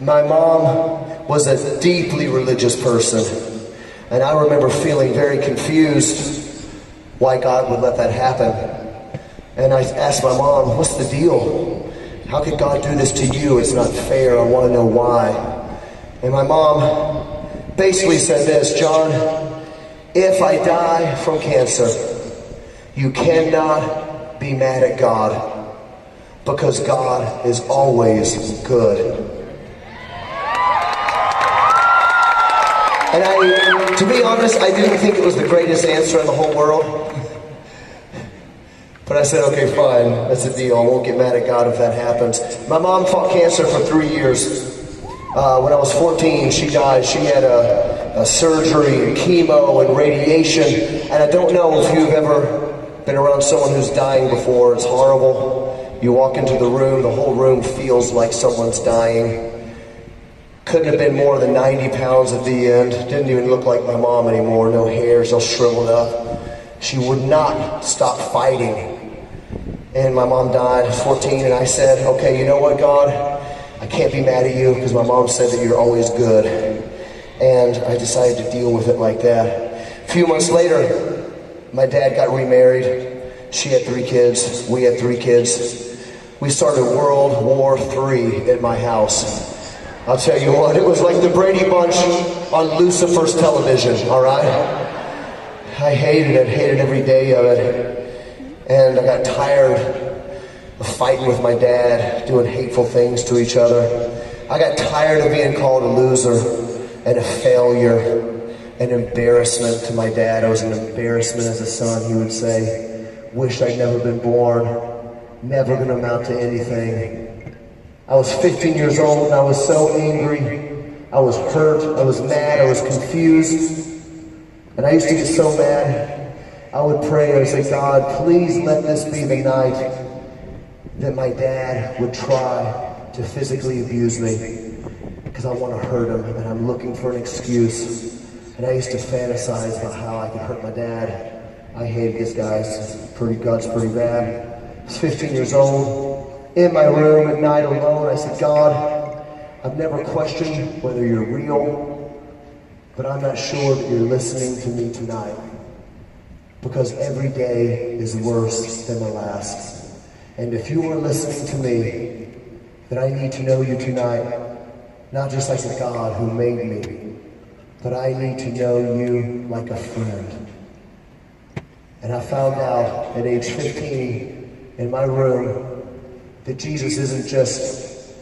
My mom was a deeply religious person, and I remember feeling very confused why God would let that happen. And I asked my mom, what's the deal? How could God do this to you? It's not fair. I want to know why. And my mom basically said this, John, if I die from cancer, you cannot be mad at God, because God is always good. And to be honest, I didn't think it was the greatest answer in the whole world. But I said, okay, fine, that's the deal. I won't get mad at God if that happens. My mom fought cancer for 3 years. When I was 14, she died. She had a surgery and chemo and radiation. And I don't know if you've ever been around someone who's dying before. It's horrible. You walk into the room, the whole room feels like someone's dying. Couldn't have been more than 90 pounds at the end. Didn't even look like my mom anymore. No hair, all shriveled up. She would not stop fighting. And my mom died at 14, and I said, okay, you know what, God? I can't be mad at you because my mom said that you're always good. And I decided to deal with it like that. A few months later, my dad got remarried. She had 3 kids. We had 3 kids. We started World War III at my house. I'll tell you what, it was like the Brady Bunch on Lucifer's television, all right? I hated every day of it. And I got tired of fighting with my dad, doing hateful things to each other. I got tired of being called a loser and a failure, an embarrassment to my dad. I was an embarrassment as a son, he would say. Wish I'd never been born, never gonna amount to anything. I was 15 years old and I was so angry. I was hurt, I was mad, I was confused. And I used to get so mad. I would pray and say, God, please let this be the night that my dad would try to physically abuse me, because I want to hurt him and I'm looking for an excuse. And I used to fantasize about how I could hurt my dad. I hated this guy. God's pretty bad. I was 15 years old, in my room at night alone. I said, God, I've never questioned whether you're real, but I'm not sure that you're listening to me tonight. Because every day is worse than the last. And if you are listening to me, then I need to know you tonight, not just like a God who made me, but I need to know you like a friend. And I found out at age 15 in my room that Jesus isn't just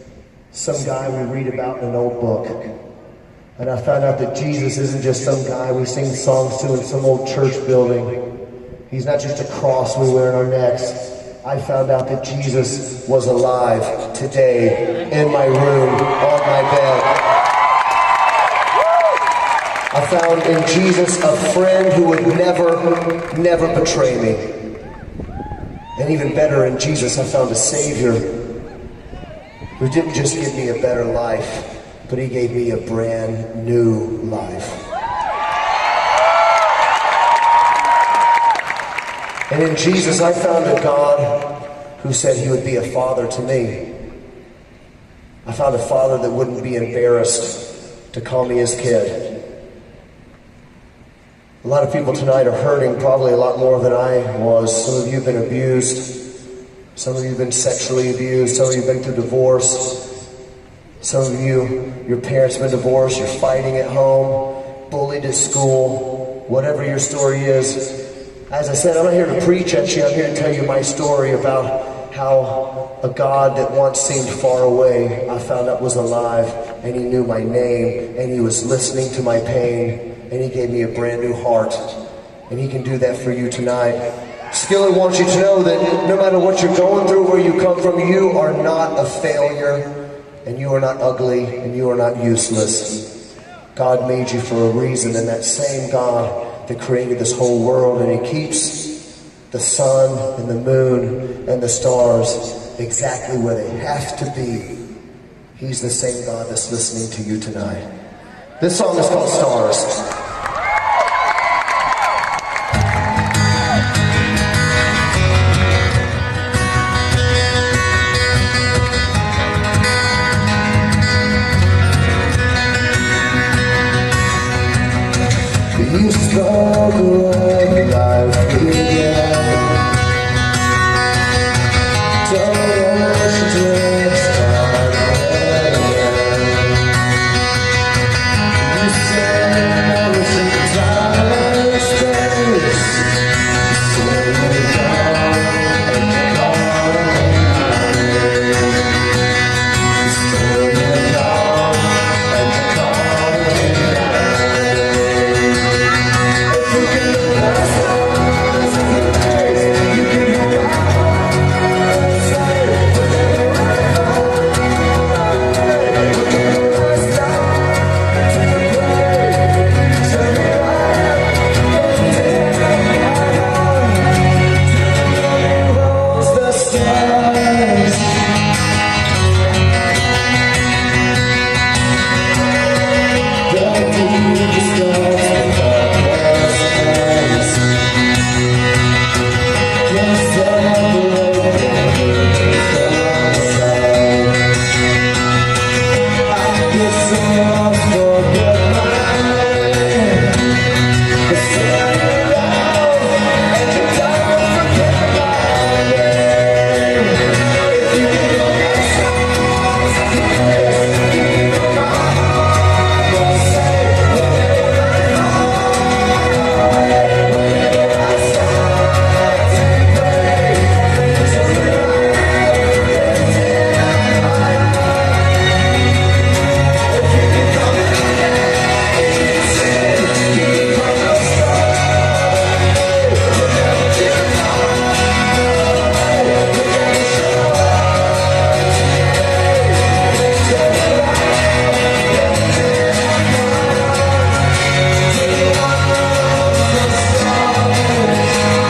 some guy we read about in an old book. And I found out that Jesus isn't just some guy we sing songs to in some old church building. He's not just a cross we wear on our necks. I found out that Jesus was alive today in my room, on my bed. I found in Jesus a friend who would never betray me. And even better, in Jesus I found a Savior who didn't just give me a better life, but he gave me a brand new life. And in Jesus, I found a God who said he would be a father to me. I found a father that wouldn't be embarrassed to call me his kid. A lot of people tonight are hurting, probably a lot more than I was. Some of you have been abused. Some of you have been sexually abused. Some of you have been through divorce. Some of you, your parents have been divorced. You're fighting at home, bullied at school, whatever your story is. As I said, I'm not here to preach at you. I'm here to tell you my story about how a God that once seemed far away, I found out was alive, and he knew my name, and he was listening to my pain, and he gave me a brand new heart. And he can do that for you tonight. Skillet wants you to know that no matter what you're going through, where you come from, you are not a failure, and you are not ugly, and you are not useless. God made you for a reason, and that same God that created this whole world, and he keeps the sun and the moon and the stars exactly where they have to be. He's the same God that's listening to you tonight. This song is called Stars.